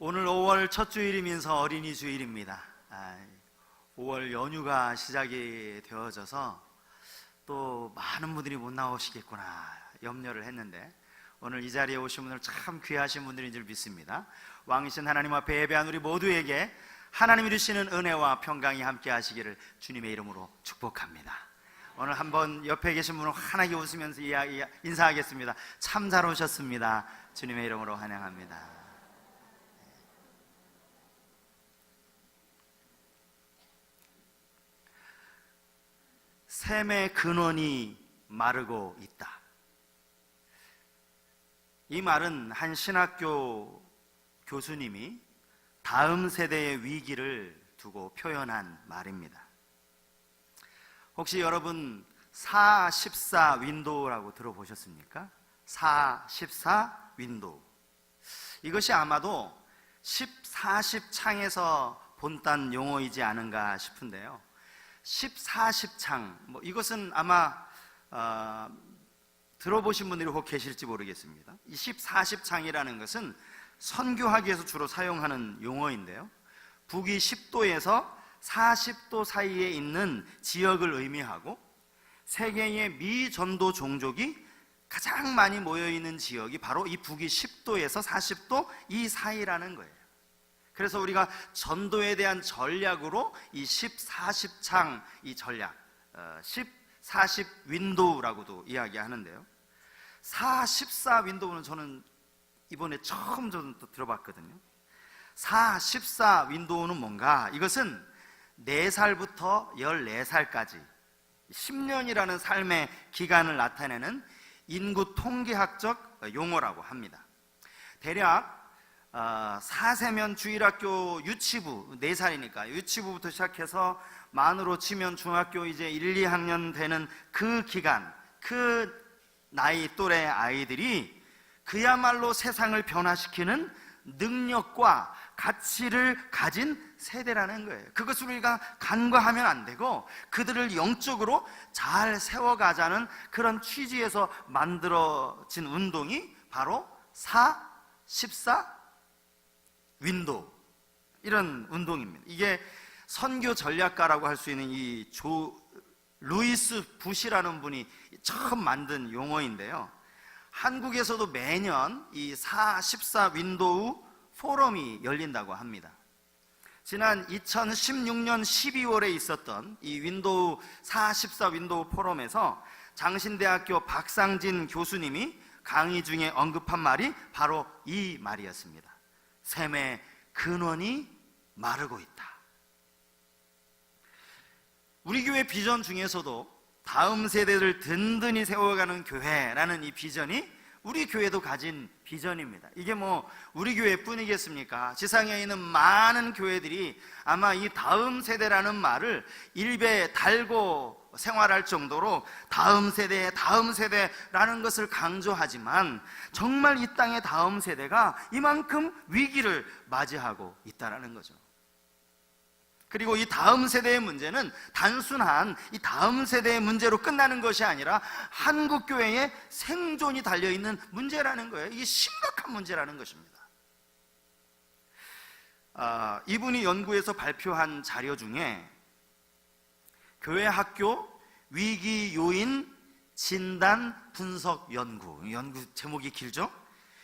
오늘 5월 첫 주일이면서 어린이 주일입니다. 5월 연휴가 시작이 되어져서 또 많은 분들이 못 나오시겠구나 염려를 했는데, 오늘 이 자리에 오신 분들 참 귀하신 분들인 줄 믿습니다. 왕이신 하나님 앞에 예배한 우리 모두에게 하나님이 주시는 은혜와 평강이 함께 하시기를 주님의 이름으로 축복합니다. 오늘 한번 옆에 계신 분을 환하게 웃으면서 인사하겠습니다. 참 잘 오셨습니다. 주님의 이름으로 환영합니다. 샘의 근원이 마르고 있다. 이 말은 한 신학교 교수님이 다음 세대의 위기를 두고 표현한 말입니다. 혹시 여러분 414 윈도우라고 들어보셨습니까? 414 윈도우. 이것이 아마도 1040 창에서 본딴 용어이지 않은가 싶은데요. 1040 창, 이것은 아마 들어보신 분들이 혹 계실지 모르겠습니다. 이 1040 창이라는 것은 선교하기에서 주로 사용하는 용어인데요, 북위 10도에서 40도 사이에 있는 지역을 의미하고, 세계의 미전도 종족이 가장 많이 모여있는 지역이 바로 이 북위 10도에서 40도 이 사이라는 거예요. 그래서 우리가 전도에 대한 전략으로 이 10, 40 창, 이 전략, 10, 40 윈도우라고도 이야기하는데요, 4, 14 윈도우는 저는 이번에 처음 또 들어봤거든요. 4, 14 윈도우는 뭔가? 이것은 4살부터 14살까지 10년이라는 삶의 기간을 나타내는 인구 통계학적 용어라고 합니다. 대략 4세면 주일학교 유치부, 4살이니까 유치부부터 시작해서 만으로 치면 중학교 이제 1, 2학년 되는 그 기간, 그 나이 또래 아이들이 그야말로 세상을 변화시키는 능력과 가치를 가진 세대라는 거예요. 그것을 우리가 간과하면 안 되고, 그들을 영적으로 잘 세워가자는 그런 취지에서 만들어진 운동이 바로 4, 14 윈도우, 이런 운동입니다. 이게 선교 전략가라고 할 수 있는 이 루이스 부시라는 분이 처음 만든 용어인데요, 한국에서도 매년 이 4, 14 윈도우 포럼이 열린다고 합니다. 지난 2016년 12월에 있었던 이 윈도우 4, 14 윈도우 포럼에서 장신대학교 박상진 교수님이 강의 중에 언급한 말이 바로 이 말이었습니다. 샘의 근원이 마르고 있다. 우리 교회 비전 중에서도 다음 세대를 든든히 세워가는 교회라는 이 비전이 우리 교회도 가진 비전입니다. 이게 우리 교회뿐이겠습니까? 지상에 있는 많은 교회들이 아마 이 다음 세대라는 말을 입에 달고 생활할 정도로 다음 세대라는 것을 강조하지만, 정말 이 땅의 다음 세대가 이만큼 위기를 맞이하고 있다는 거죠. 그리고 이 다음 세대의 문제는 단순한 이 다음 세대의 문제로 끝나는 것이 아니라 한국교회의 생존이 달려있는 문제라는 거예요. 이게 심각한 문제라는 것입니다. 이분이 연구해서 발표한 자료 중에 교회 학교 위기 요인 진단 분석 연구 제목이 길죠?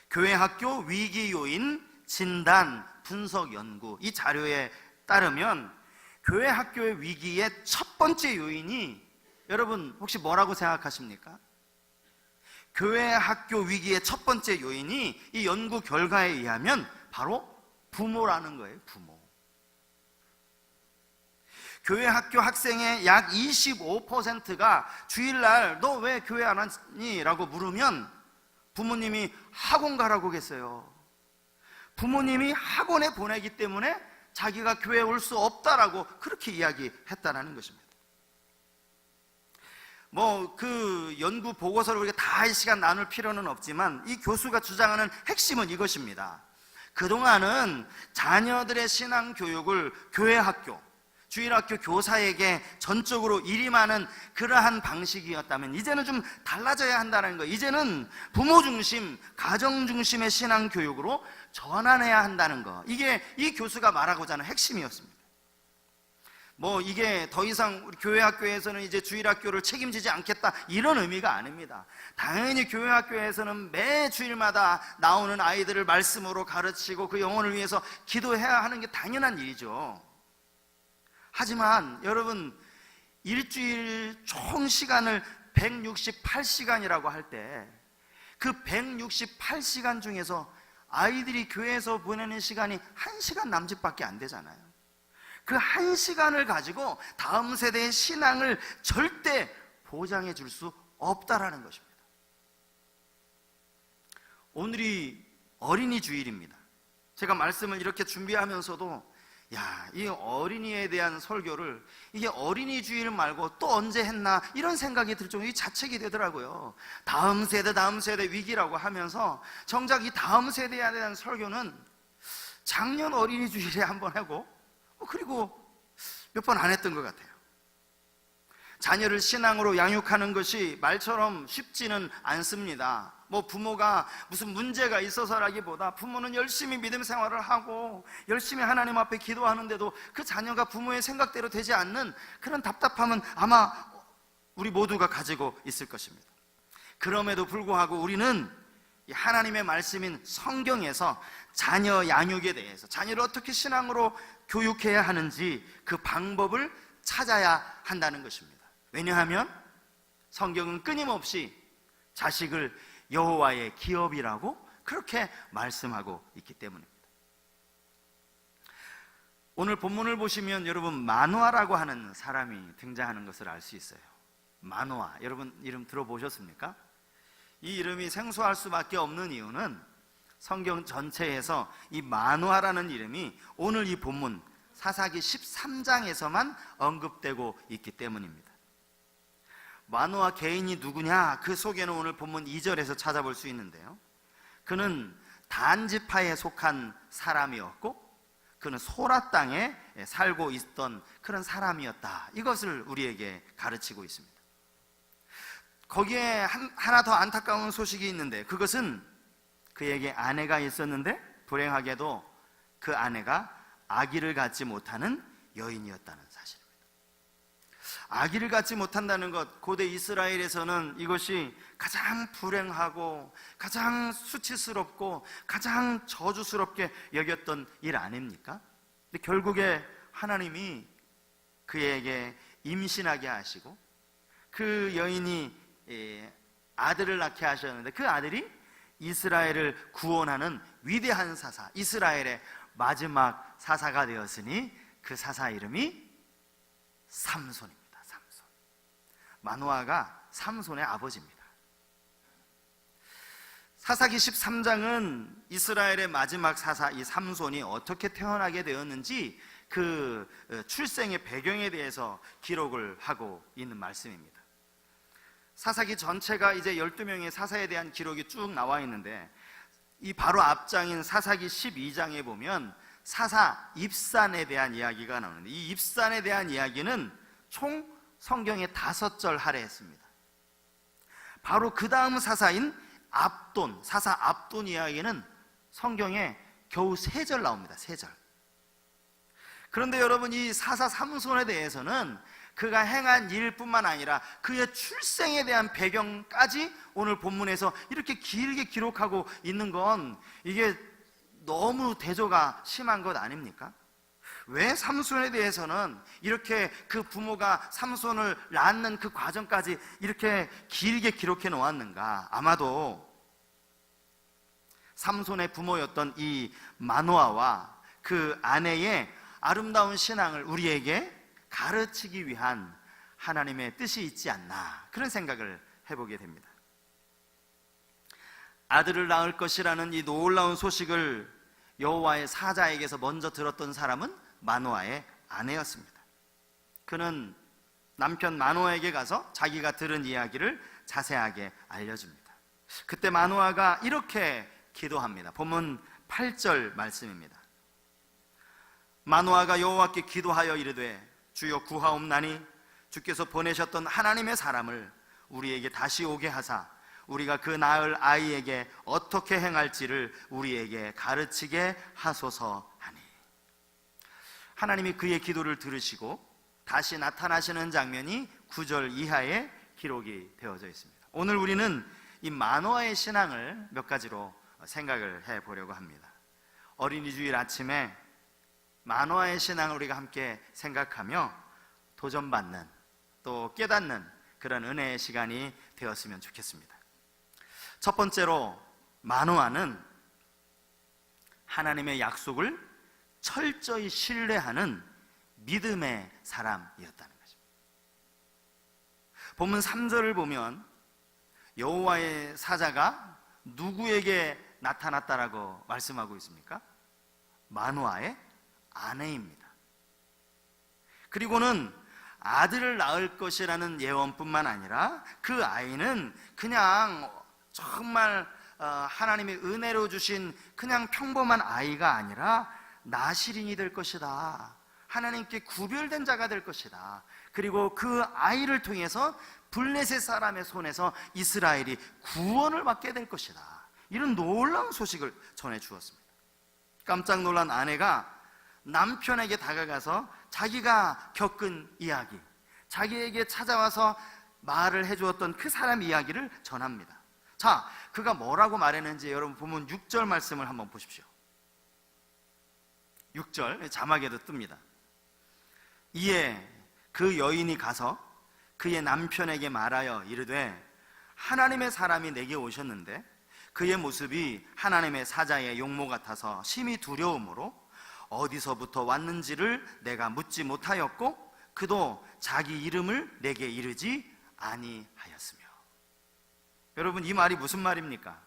교회 학교 위기 요인 진단 분석 연구, 이 자료에 따르면 교회 학교의 위기의 첫 번째 요인이, 여러분 혹시 뭐라고 생각하십니까? 교회 학교 위기의 첫 번째 요인이 이 연구 결과에 의하면 바로 부모라는 거예요. 부모. 교회 학교 학생의 약 25%가 주일날 너 왜 교회 안 왔니? 라고 물으면 부모님이 학원 가라고 했어요. 부모님이 학원에 보내기 때문에 자기가 교회에 올 수 없다라고 그렇게 이야기했다는 것입니다. 그 연구 보고서를 우리가 다 이 시간 나눌 필요는 없지만, 이 교수가 주장하는 핵심은 이것입니다. 그동안은 자녀들의 신앙 교육을 교회 학교, 주일학교 교사에게 전적으로 일이 많은 그러한 방식이었다면 이제는 좀 달라져야 한다는 거, 이제는 부모 중심, 가정 중심의 신앙 교육으로 전환해야 한다는 거, 이게 이 교수가 말하고자 하는 핵심이었습니다. 이게 더 이상 우리 교회 학교에서는 이제 주일학교를 책임지지 않겠다, 이런 의미가 아닙니다. 당연히 교회 학교에서는 매 주일마다 나오는 아이들을 말씀으로 가르치고 그 영혼을 위해서 기도해야 하는 게 당연한 일이죠. 하지만 여러분, 일주일 총 시간을 168시간이라고 할 때 그 168시간 중에서 아이들이 교회에서 보내는 시간이 1시간 남짓밖에 안 되잖아요. 그 1시간을 가지고 다음 세대의 신앙을 절대 보장해 줄 수 없다라는 것입니다. 오늘이 어린이 주일입니다. 제가 말씀을 이렇게 준비하면서도 이 어린이에 대한 설교를 이게 어린이 주일 말고 또 언제 했나, 이런 생각이 들 정도로 자책이 되더라고요. 다음 세대 위기라고 하면서 정작 이 다음 세대에 대한 설교는 작년 어린이 주일에 한번 하고 그리고 몇 번 안 했던 것 같아요. 자녀를 신앙으로 양육하는 것이 말처럼 쉽지는 않습니다. 부모가 무슨 문제가 있어서라기보다 부모는 열심히 믿음 생활을 하고 열심히 하나님 앞에 기도하는데도 그 자녀가 부모의 생각대로 되지 않는 그런 답답함은 아마 우리 모두가 가지고 있을 것입니다. 그럼에도 불구하고 우리는 하나님의 말씀인 성경에서 자녀 양육에 대해서, 자녀를 어떻게 신앙으로 교육해야 하는지 그 방법을 찾아야 한다는 것입니다. 왜냐하면 성경은 끊임없이 자식을 여호와의 기업이라고 그렇게 말씀하고 있기 때문입니다. 오늘 본문을 보시면 여러분, 마노아라고 하는 사람이 등장하는 것을 알 수 있어요. 마노아, 여러분 이름 들어보셨습니까? 이 이름이 생소할 수밖에 없는 이유는 성경 전체에서 이 마노아라는 이름이 오늘 이 본문 사사기 13장에서만 언급되고 있기 때문입니다. 마노아 개인이 누구냐, 그 소개는 오늘 본문 2절에서 찾아볼 수 있는데요, 그는 단 지파에 속한 사람이었고 그는 소라 땅에 살고 있던 그런 사람이었다, 이것을 우리에게 가르치고 있습니다. 거기에 하나 더 안타까운 소식이 있는데, 그것은 그에게 아내가 있었는데 불행하게도 그 아내가 아기를 갖지 못하는 여인이었다는 사실입니다. 아기를 갖지 못한다는 것, 고대 이스라엘에서는 이것이 가장 불행하고 가장 수치스럽고 가장 저주스럽게 여겼던 일 아닙니까? 근데 결국에 하나님이 그에게 임신하게 하시고 그 여인이 아들을 낳게 하셨는데, 그 아들이 이스라엘을 구원하는 위대한 사사, 이스라엘의 마지막 사사가 되었으니 그 사사 이름이 삼손입니다. 삼손. 마노아가 삼손의 아버지입니다. 사사기 13장은 이스라엘의 마지막 사사 이 삼손이 어떻게 태어나게 되었는지 그 출생의 배경에 대해서 기록을 하고 있는 말씀입니다. 사사기 전체가 이제 12명의 사사에 대한 기록이 쭉 나와 있는데, 이 바로 앞장인 사사기 12장에 보면 사사 입산에 대한 이야기가 나오는데, 이 입산에 대한 이야기는 총 성경에 5절 할애했습니다. 바로 그 다음 사사인 압돈, 사사 압돈 이야기는 성경에 겨우 3절 나옵니다. 3절. 그런데 여러분, 이 사사 삼손에 대해서는 그가 행한 일뿐만 아니라 그의 출생에 대한 배경까지 오늘 본문에서 이렇게 길게 기록하고 있는 건 이게 너무 대조가 심한 것 아닙니까? 왜 삼손에 대해서는 이렇게 그 부모가 삼손을 낳는 그 과정까지 이렇게 길게 기록해 놓았는가? 아마도 삼손의 부모였던 이 마노아와 그 아내의 아름다운 신앙을 우리에게 가르치기 위한 하나님의 뜻이 있지 않나, 그런 생각을 해보게 됩니다. 아들을 낳을 것이라는 이 놀라운 소식을 여호와의 사자에게서 먼저 들었던 사람은 마노아의 아내였습니다. 그는 남편 마노아에게 가서 자기가 들은 이야기를 자세하게 알려줍니다. 그때 마노아가 이렇게 기도합니다. 본문 8절 말씀입니다. 마노아가 여호와께 기도하여 이르되 주여 구하옵나니 주께서 보내셨던 하나님의 사람을 우리에게 다시 오게 하사 우리가 그 낳을 아이에게 어떻게 행할지를 우리에게 가르치게 하소서 하니. 하나님이 그의 기도를 들으시고 다시 나타나시는 장면이 9절 이하에 기록이 되어져 있습니다. 오늘 우리는 이 마노아의 신앙을 몇 가지로 생각을 해보려고 합니다. 어린이 주일 아침에 마노아의 신앙을 우리가 함께 생각하며 도전받는, 또 깨닫는 그런 은혜의 시간이 되었으면 좋겠습니다. 첫 번째로, 마노아는 하나님의 약속을 철저히 신뢰하는 믿음의 사람이었다는 것입니다. 본문 3절을 보면 여호와의 사자가 누구에게 나타났다라고 말씀하고 있습니까? 마노아의 아내입니다. 그리고는 아들을 낳을 것이라는 예언뿐만 아니라 그 아이는 그냥 정말 하나님의 은혜로 주신 그냥 평범한 아이가 아니라 나실인이 될 것이다. 하나님께 구별된 자가 될 것이다. 그리고 그 아이를 통해서 블레셋 사람의 손에서 이스라엘이 구원을 받게 될 것이다. 이런 놀라운 소식을 전해 주었습니다. 깜짝 놀란 아내가 남편에게 다가가서 자기가 겪은 이야기, 자기에게 찾아와서 말을 해주었던 그 사람 이야기를 전합니다. 자, 그가 뭐라고 말했는지 여러분 보면 6절 말씀을 한번 보십시오. 6절 자막에도 뜹니다. 이에 그 여인이 가서 그의 남편에게 말하여 이르되 하나님의 사람이 내게 오셨는데 그의 모습이 하나님의 사자의 용모 같아서 심히 두려움으로 어디서부터 왔는지를 내가 묻지 못하였고 그도 자기 이름을 내게 이르지 아니하였으며. 여러분, 이 말이 무슨 말입니까?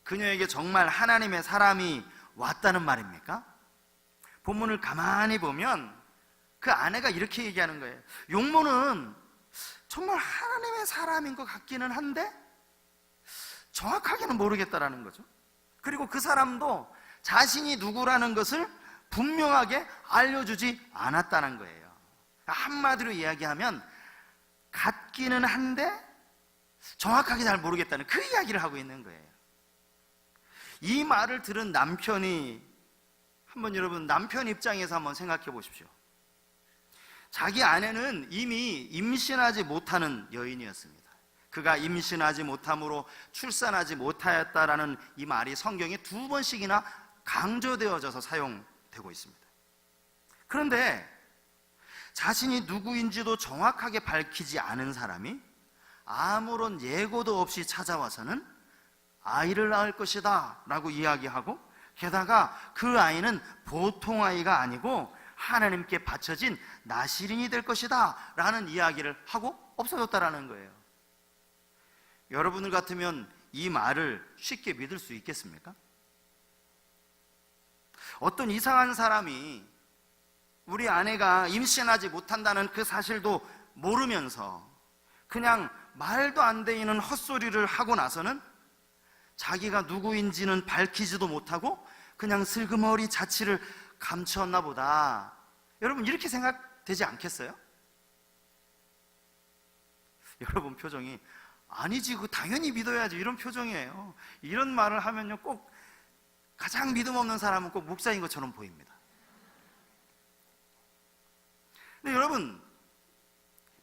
그녀에게 정말 하나님의 사람이 왔다는 말입니까? 본문을 가만히 보면 그 아내가 이렇게 얘기하는 거예요. 용모는 정말 하나님의 사람인 것 같기는 한데 정확하게는 모르겠다라는 거죠. 그리고 그 사람도 자신이 누구라는 것을 분명하게 알려주지 않았다는 거예요. 한마디로 이야기하면 같기는 한데 정확하게 잘 모르겠다는 그 이야기를 하고 있는 거예요. 이 말을 들은 남편이, 한번 여러분 남편 입장에서 한번 생각해 보십시오. 자기 아내는 이미 임신하지 못하는 여인이었습니다. 그가 임신하지 못함으로 출산하지 못하였다라는 이 말이 성경에 2번씩이나 강조되어져서 사용되고 있습니다. 그런데 자신이 누구인지도 정확하게 밝히지 않은 사람이 아무런 예고도 없이 찾아와서는 아이를 낳을 것이다 라고 이야기하고, 게다가 그 아이는 보통 아이가 아니고 하나님께 바쳐진 나실인이 될 것이다 라는 이야기를 하고 없어졌다라는 거예요. 여러분들 같으면 이 말을 쉽게 믿을 수 있겠습니까? 어떤 이상한 사람이 우리 아내가 임신하지 못한다는 그 사실도 모르면서 그냥 말도 안 되는 헛소리를 하고 나서는 자기가 누구인지는 밝히지도 못하고 그냥 슬그머리 자취를 감추었나 보다. 여러분, 이렇게 생각되지 않겠어요? 여러분 표정이 아니지, 그 당연히 믿어야지, 이런 표정이에요. 이런 말을 하면요 꼭 가장 믿음 없는 사람은 꼭 목사인 것처럼 보입니다. 근데 여러분,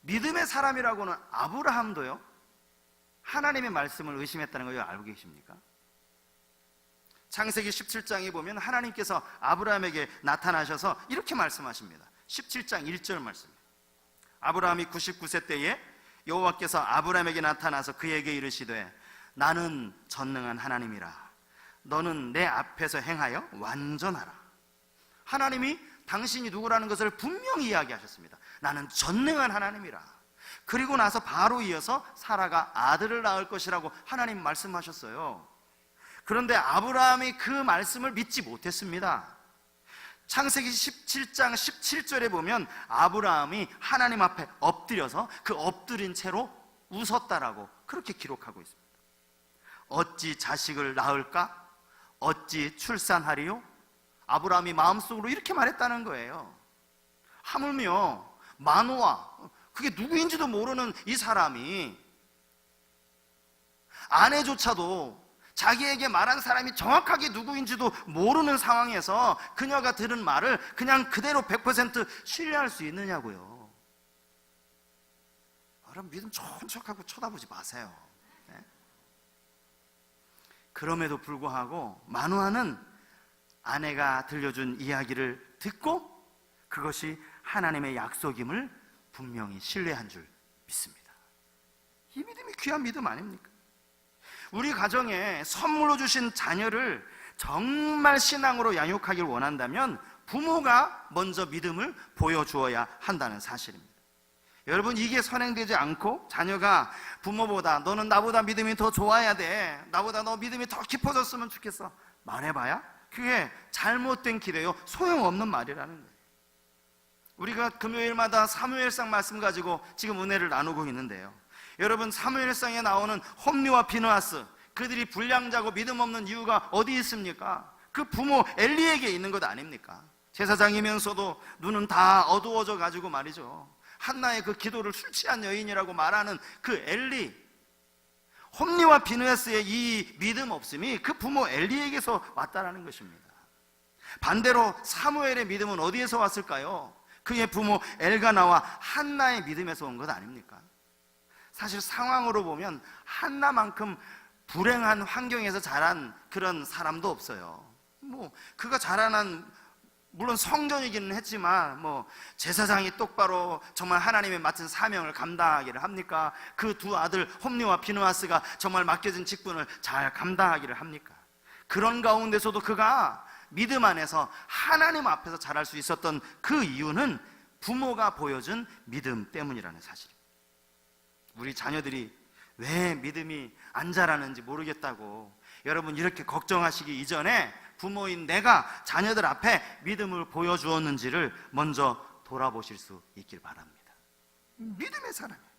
믿음의 사람이라고는 아브라함도요 하나님의 말씀을 의심했다는 걸 알고 계십니까? 창세기 17장에 보면 하나님께서 아브라함에게 나타나셔서 이렇게 말씀하십니다. 17장 1절 말씀. 아브라함이 99세 때에 여호와께서 아브라함에게 나타나서 그에게 이르시되 나는 전능한 하나님이라. 너는 내 앞에서 행하여 완전하라. 하나님이 당신이 누구라는 것을 분명히 이야기하셨습니다. 나는 전능한 하나님이라. 그리고 나서 바로 이어서 사라가 아들을 낳을 것이라고 하나님 말씀하셨어요. 그런데 아브라함이 그 말씀을 믿지 못했습니다. 창세기 17장 17절에 보면 아브라함이 하나님 앞에 엎드려서 그 엎드린 채로 웃었다라고 그렇게 기록하고 있습니다. 어찌 자식을 낳을까? 어찌 출산하리요? 아브라함이 마음속으로 이렇게 말했다는 거예요. 하물며 마노아, 그게 누구인지도 모르는 이 사람이 아내조차도 자기에게 말한 사람이 정확하게 누구인지도 모르는 상황에서 그녀가 들은 말을 그냥 그대로 100% 신뢰할 수 있느냐고요. 여러분, 믿음 좋은 척하고 쳐다보지 마세요. 네? 그럼에도 불구하고 마노아는 아내가 들려준 이야기를 듣고 그것이 하나님의 약속임을 분명히 신뢰한 줄 믿습니다. 이 믿음이 귀한 믿음 아닙니까? 우리 가정에 선물로 주신 자녀를 정말 신앙으로 양육하길 원한다면 부모가 먼저 믿음을 보여주어야 한다는 사실입니다. 여러분, 이게 선행되지 않고 자녀가 부모보다 너는 나보다 믿음이 더 좋아야 돼, 나보다 너 믿음이 더 깊어졌으면 좋겠어 말해봐야 그게 잘못된 기대요, 소용없는 말이라는 거예요. 우리가 금요일마다 사무엘상 말씀 가지고 지금 은혜를 나누고 있는데요, 여러분, 사무엘상에 나오는 홈리와 비느하스, 그들이 불량자고 믿음 없는 이유가 어디 있습니까? 그 부모 엘리에게 있는 것 아닙니까? 제사장이면서도 눈은 다 어두워져 가지고 말이죠, 한나의 그 기도를 술 취한 여인이라고 말하는 그 엘리, 홈리와 비느하스의 이 믿음 없음이 그 부모 엘리에게서 왔다라는 것입니다. 반대로 사무엘의 믿음은 어디에서 왔을까요? 그의 부모 엘가나와 한나의 믿음에서 온 것 아닙니까? 사실 상황으로 보면 한나만큼 불행한 환경에서 자란 그런 사람도 없어요. 그가 자라난, 물론 성전이기는 했지만 제사장이 똑바로 정말 하나님의 맡은 사명을 감당하기를 합니까? 그 두 아들 홈리와 비느하스가 정말 맡겨진 직분을 잘 감당하기를 합니까? 그런 가운데서도 그가 믿음 안에서 하나님 앞에서 자랄 수 있었던 그 이유는 부모가 보여준 믿음 때문이라는 사실입니다. 우리 자녀들이 왜 믿음이 안 자라는지 모르겠다고 여러분 이렇게 걱정하시기 이전에 부모인 내가 자녀들 앞에 믿음을 보여주었는지를 먼저 돌아보실 수 있길 바랍니다. 믿음의 사람이에요.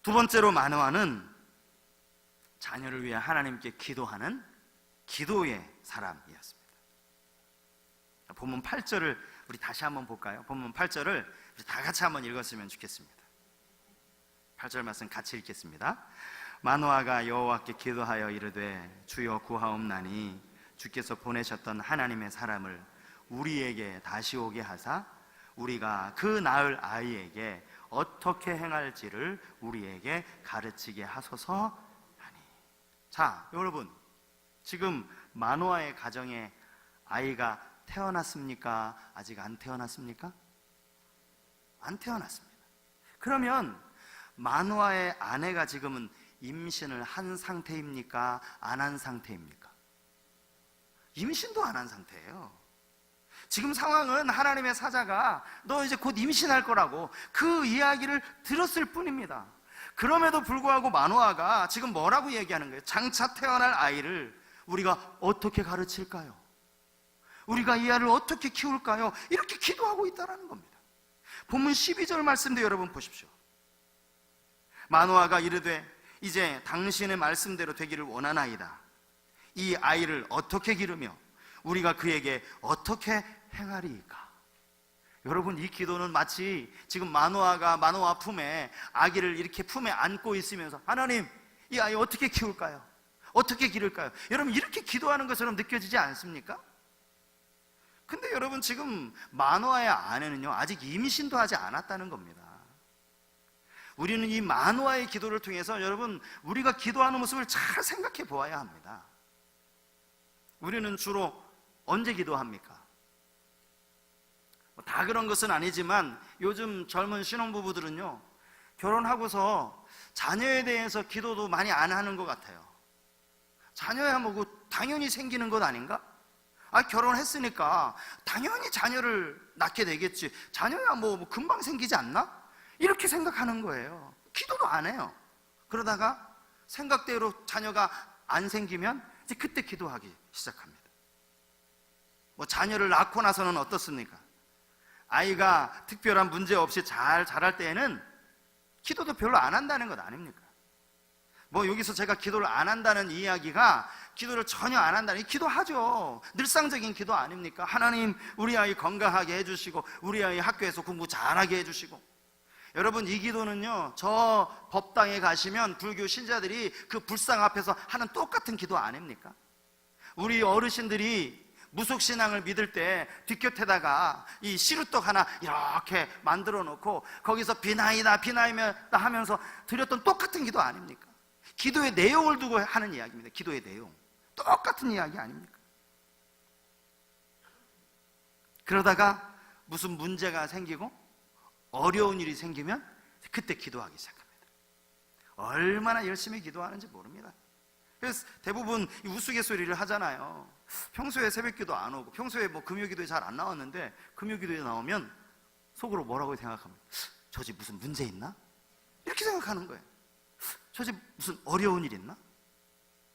두 번째로 마노아는 자녀를 위해 하나님께 기도하는 기도의 사람이었습니다. 본문 8절을 우리 다시 한번 볼까요? 본문 8절을 우리 다 같이 한번 읽었으면 좋겠습니다. 8절 말씀 같이 읽겠습니다. 마노아가 여호와께 기도하여 이르되 주여 구하옵나니 주께서 보내셨던 하나님의 사람을 우리에게 다시 오게 하사 우리가 그 낳을 아이에게 어떻게 행할지를 우리에게 가르치게 하소서 하니. 자, 여러분, 지금 마노아의 가정에 아이가 태어났습니까? 아직 안 태어났습니까? 안 태어났습니다. 그러면 마노아의 아내가 지금은 임신을 한 상태입니까? 안 한 상태입니까? 임신도 안 한 상태예요. 지금 상황은 하나님의 사자가 너 이제 곧 임신할 거라고 그 이야기를 들었을 뿐입니다. 그럼에도 불구하고 마노아가 지금 뭐라고 얘기하는 거예요? 장차 태어날 아이를 우리가 어떻게 가르칠까요? 우리가 이 아이를 어떻게 키울까요? 이렇게 기도하고 있다는 겁니다. 본문 12절 말씀도 여러분 보십시오. 마노아가 이르되 이제 당신의 말씀대로 되기를 원하나이다. 이 아이를 어떻게 기르며 우리가 그에게 어떻게 행하리이까? 여러분, 이 기도는 마치 지금 마노아가 마노아 품에 아기를 이렇게 품에 안고 있으면서 하나님, 이 아이 어떻게 키울까요? 어떻게 기를까요? 여러분, 이렇게 기도하는 것처럼 느껴지지 않습니까? 근데 여러분, 지금 마노아의 아내는요 아직 임신도 하지 않았다는 겁니다. 우리는 이 마노아의 기도를 통해서 여러분 우리가 기도하는 모습을 잘 생각해 보아야 합니다. 우리는 주로 언제 기도합니까? 다 그런 것은 아니지만 요즘 젊은 신혼부부들은요 결혼하고서 자녀에 대해서 기도도 많이 안 하는 것 같아요. 자녀야 당연히 생기는 것 아닌가? 결혼했으니까 당연히 자녀를 낳게 되겠지, 자녀야 금방 생기지 않나? 이렇게 생각하는 거예요. 기도도 안 해요. 그러다가 생각대로 자녀가 안 생기면 이제 그때 기도하기 시작합니다. 자녀를 낳고 나서는 어떻습니까? 아이가 특별한 문제 없이 잘 자랄 때에는 기도도 별로 안 한다는 것 아닙니까? 뭐 여기서 제가 기도를 안 한다는 이야기가 기도를 전혀 안 한다는, 기도하죠. 늘상적인 기도 아닙니까? 하나님 우리 아이 건강하게 해주시고 우리 아이 학교에서 공부 잘하게 해주시고. 여러분, 이 기도는요, 저 법당에 가시면 불교 신자들이 그 불상 앞에서 하는 똑같은 기도 아닙니까? 우리 어르신들이 무속신앙을 믿을 때 뒷곁에다가 이 시루떡 하나 이렇게 만들어 놓고 거기서 비나이다 비나이다 하면서 드렸던 똑같은 기도 아닙니까? 기도의 내용을 두고 하는 이야기입니다. 기도의 내용, 똑같은 이야기 아닙니까? 그러다가 무슨 문제가 생기고 어려운 일이 생기면 그때 기도하기 시작합니다. 얼마나 열심히 기도하는지 모릅니다. 그래서 대부분 우스갯소리를 하잖아요. 평소에 새벽기도 안 오고 평소에 뭐 금요기도에 잘 안 나왔는데 금요기도에 나오면 속으로 뭐라고 생각합니다. 저 집 무슨 문제 있나? 이렇게 생각하는 거예요. 저 집 무슨 어려운 일 있나?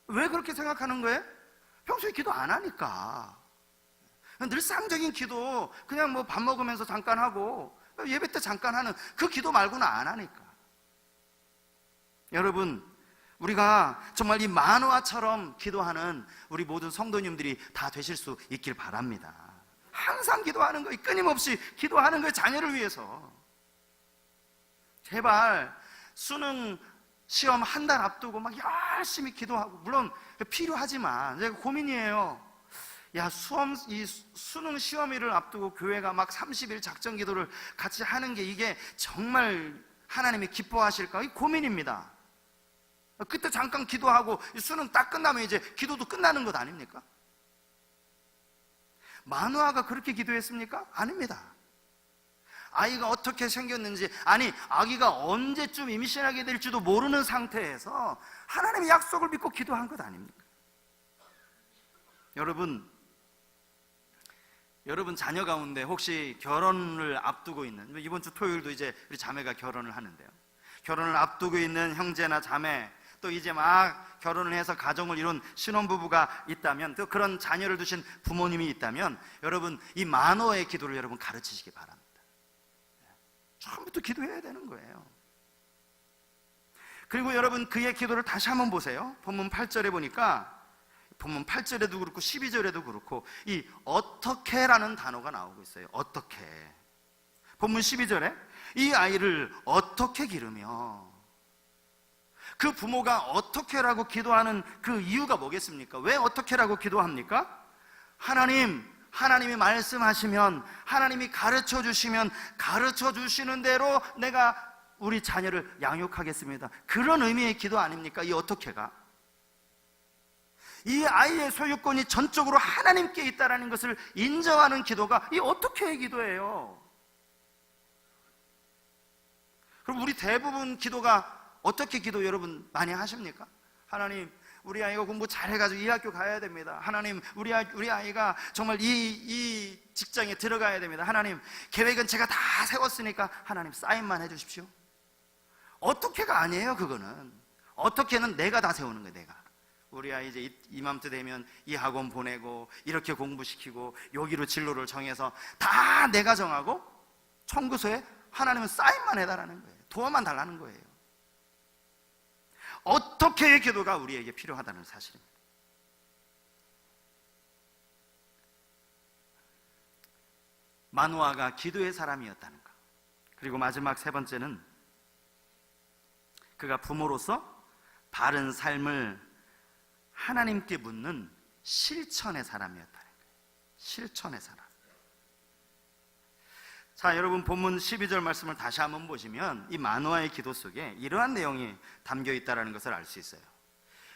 왜 그렇게 생각하는 거예요? 평소에 기도 안 하니까. 늘상적인 기도 그냥 뭐 밥 먹으면서 잠깐 하고 예배 때 잠깐 하는 그 기도 말고는 안 하니까. 여러분, 우리가 정말 이 만화처럼 기도하는 우리 모든 성도님들이 다 되실 수 있길 바랍니다. 항상 기도하는 거예요. 끊임없이 기도하는 거예요. 자녀를 위해서. 제발 수능 시험 한 달 앞두고 막 열심히 기도하고, 물론 필요하지만 제가 고민이에요. 야, 수능 시험일을 앞두고 교회가 막 30일 작전 기도를 같이 하는 게 이게 정말 하나님이 기뻐하실까? 이 고민입니다. 그때 잠깐 기도하고 수능 딱 끝나면 이제 기도도 끝나는 것 아닙니까? 마누아가 그렇게 기도했습니까? 아닙니다. 아이가 어떻게 생겼는지, 아니 아기가 언제쯤 임신하게 될지도 모르는 상태에서 하나님의 약속을 믿고 기도한 것 아닙니까? 여러분 자녀 가운데 혹시 결혼을 앞두고 있는, 이번 주 토요일도 이제 우리 자매가 결혼을 하는데요, 결혼을 앞두고 있는 형제나 자매, 또 이제 막 결혼을 해서 가정을 이룬 신혼부부가 있다면, 또 그런 자녀를 두신 부모님이 있다면, 여러분 이 만호의 기도를 여러분 가르치시기 바랍니다. 처음부터 기도해야 되는 거예요. 그리고 여러분 그의 기도를 다시 한번 보세요. 본문 8절에 보니까, 본문 8절에도 그렇고 12절에도 그렇고 이 어떻게라는 단어가 나오고 있어요. 어떻게. 본문 12절에 이 아이를 어떻게 기르며, 그 부모가 어떻게라고 기도하는 그 이유가 뭐겠습니까? 왜 어떻게라고 기도합니까? 하나님이 말씀하시면, 하나님이 가르쳐 주시면 가르쳐 주시는 대로 내가 우리 자녀를 양육하겠습니다. 그런 의미의 기도 아닙니까? 이 어떻게가. 이 아이의 소유권이 전적으로 하나님께 있다는 것을 인정하는 기도가 이 어떻게의 기도예요. 그럼 우리 대부분 기도가 어떻게 기도 여러분 많이 하십니까? 하나님, 우리 아이가 공부 잘해가지고 이 학교 가야 됩니다. 하나님, 우리 아이가 정말 이 직장에 들어가야 됩니다. 하나님, 계획은 제가 다 세웠으니까 하나님 사인만 해주십시오. 어떻게가 아니에요. 그거는 어떻게는 내가 다 세우는 거예요. 내가 우리 아이 이제 이맘때 되면 이 학원 보내고 이렇게 공부시키고 여기로 진로를 정해서 다 내가 정하고 청구서에 하나님은 사인만 해달라는 거예요. 도와만 달라는 거예요. 어떻게의 기도가 우리에게 필요하다는 사실입니다. 마누아가 기도의 사람이었다는 것. 그리고 마지막 세 번째는 그가 부모로서 바른 삶을 하나님께 묻는 실천의 사람이었다는 거예요. 실천의 사람. 자, 여러분 본문 12절 말씀을 다시 한번 보시면 이 마누아의 기도 속에 이러한 내용이 담겨 있다는 것을 알 수 있어요.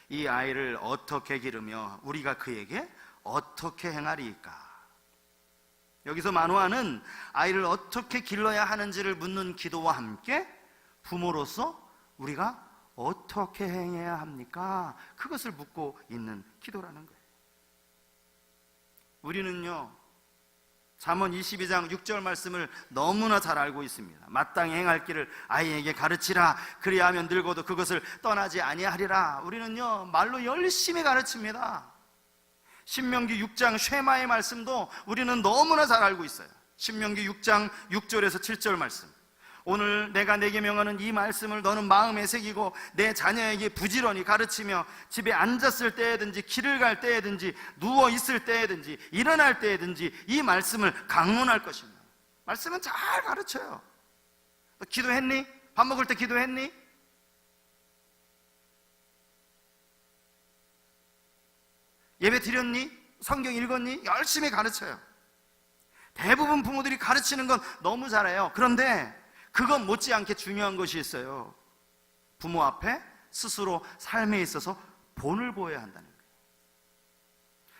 이 아이를 어떻게 기르며 우리가 그에게 어떻게 행하리이까. 여기서 마누아는 아이를 어떻게 길러야 하는지를 묻는 기도와 함께 부모로서 우리가 어떻게 행해야 합니까? 그것을 묻고 있는 기도라는 거예요. 우리는요, 잠언 22장 6절 말씀을 너무나 잘 알고 있습니다. 마땅히 행할 길을 아이에게 가르치라. 그리하면 늙어도 그것을 떠나지 아니하리라. 우리는요, 말로 열심히 가르칩니다. 신명기 6장 쉐마의 말씀도 우리는 너무나 잘 알고 있어요. 신명기 6장 6절에서 7절 말씀. 오늘 내가 내게 명하는 이 말씀을 너는 마음에 새기고 내 자녀에게 부지런히 가르치며 집에 앉았을 때든지 길을 갈 때든지 누워 있을 때든지 일어날 때든지 이 말씀을 강론할 것입니다. 말씀은 잘 가르쳐요. 너 기도했니? 밥 먹을 때 기도했니? 예배 드렸니? 성경 읽었니? 열심히 가르쳐요. 대부분 부모들이 가르치는 건 너무 잘해요. 그런데 그건 못지않게 중요한 것이 있어요. 부모 앞에 스스로 삶에 있어서 본을 보여야 한다는 거예요.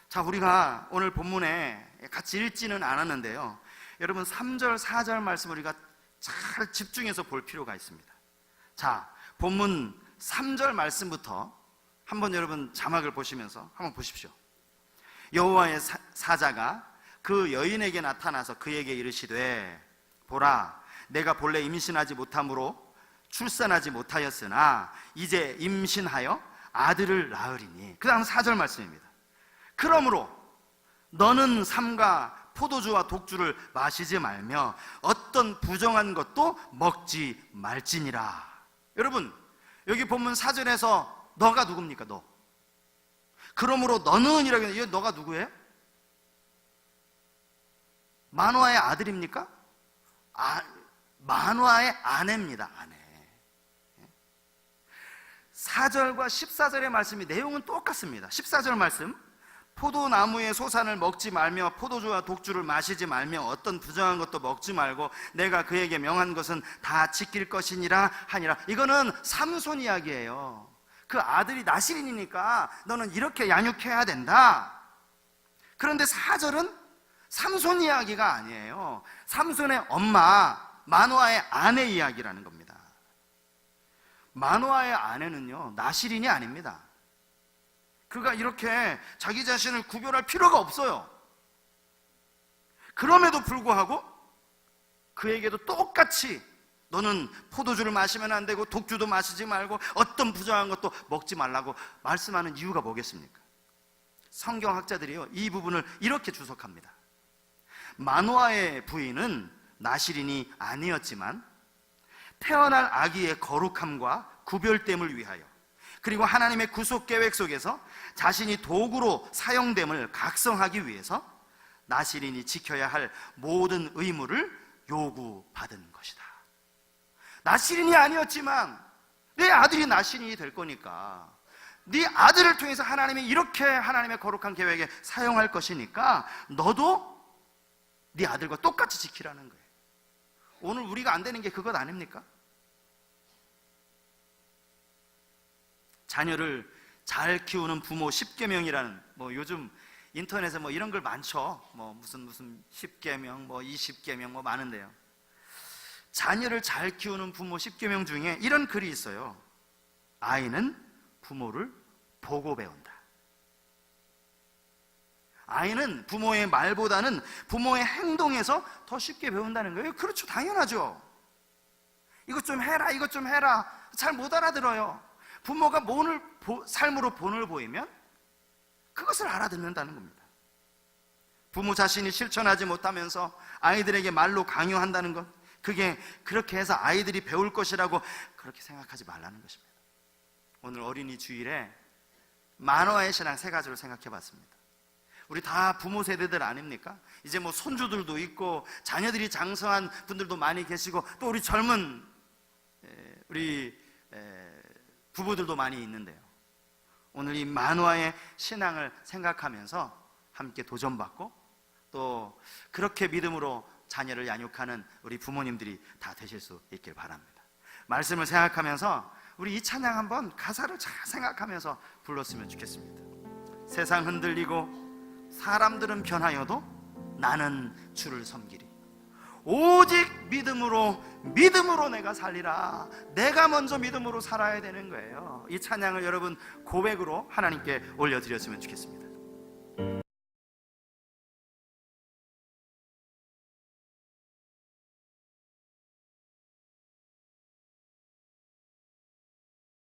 자, 우리가 오늘 본문에 같이 읽지는 않았는데요, 여러분 3절 4절 말씀 우리가 잘 집중해서 볼 필요가 있습니다. 자, 본문 3절 말씀부터 한번 여러분 자막을 보시면서 한번 보십시오. 여호와의 사자가 그 여인에게 나타나서 그에게 이르시되 보라, 내가 본래 임신하지 못함으로 출산하지 못하였으나 이제 임신하여 아들을 낳으리니. 그 다음 4절 말씀입니다. 그러므로 너는 삼가 포도주와 독주를 마시지 말며 어떤 부정한 것도 먹지 말지니라. 여러분, 여기 본문 4절에서 너가 누굽니까? 너. 그러므로 너는 이라고 했는데 너가 누구예요? 만화의 아들입니까? 만화의 아내입니다. 아내. 4절과 14절의 말씀이 내용은 똑같습니다. 14절 말씀, 포도나무의 소산을 먹지 말며 포도주와 독주를 마시지 말며 어떤 부정한 것도 먹지 말고 내가 그에게 명한 것은 다 지킬 것이니라 하니라. 이거는 삼손 이야기예요. 그 아들이 나실인이니까 너는 이렇게 양육해야 된다. 그런데 4절은 삼손 이야기가 아니에요. 삼손의 엄마 마노아의 아내 이야기라는 겁니다. 마노아의 아내는요, 나실인이 아닙니다. 그가 이렇게 자기 자신을 구별할 필요가 없어요. 그럼에도 불구하고 그에게도 똑같이 너는 포도주를 마시면 안 되고 독주도 마시지 말고 어떤 부정한 것도 먹지 말라고 말씀하는 이유가 뭐겠습니까? 성경학자들이요, 이 부분을 이렇게 주석합니다. 마노아의 부인은 나실인이 아니었지만 태어날 아기의 거룩함과 구별됨을 위하여, 그리고 하나님의 구속 계획 속에서 자신이 도구로 사용됨을 각성하기 위해서 나실인이 지켜야 할 모든 의무를 요구받은 것이다. 나실인이 아니었지만 내 아들이 나실인이 될 거니까, 네 아들을 통해서 하나님이 이렇게 하나님의 거룩한 계획에 사용할 것이니까 너도 네 아들과 똑같이 지키라는 거예요. 오늘 우리가 안 되는 게 그것 아닙니까? 자녀를 잘 키우는 부모 10계명이라는, 요즘 인터넷에 이런 걸 많죠. 무슨 10계명, 20계명 많은데요. 자녀를 잘 키우는 부모 10계명 중에 이런 글이 있어요. 아이는 부모를 보고 배운다. 아이는 부모의 말보다는 부모의 행동에서 더 쉽게 배운다는 거예요. 그렇죠, 당연하죠. 이것 좀 해라, 이것 좀 해라, 잘 못 알아들어요. 부모가 삶으로 본을 보이면 그것을 알아듣는다는 겁니다. 부모 자신이 실천하지 못하면서 아이들에게 말로 강요한다는 것, 그게 그렇게 해서 아이들이 배울 것이라고 그렇게 생각하지 말라는 것입니다. 오늘 어린이 주일에 만화의 신앙 3가지로 생각해 봤습니다. 우리 다 부모 세대들 아닙니까? 이제 손주들도 있고 자녀들이 장성한 분들도 많이 계시고 또 우리 젊은 부부들도 많이 있는데요. 오늘 이 만화의 신앙을 생각하면서 함께 도전받고 또 그렇게 믿음으로 자녀를 양육하는 우리 부모님들이 다 되실 수 있길 바랍니다. 말씀을 생각하면서 우리 이 찬양 한번 가사를 잘 생각하면서 불렀으면 좋겠습니다. 세상 흔들리고 사람들은 변하여도 나는 주를 섬기리. 오직 믿음으로 내가 살리라. 내가 먼저 믿음으로 살아야 되는 거예요. 이 찬양을 여러분 고백으로 하나님께 올려드렸으면 좋겠습니다.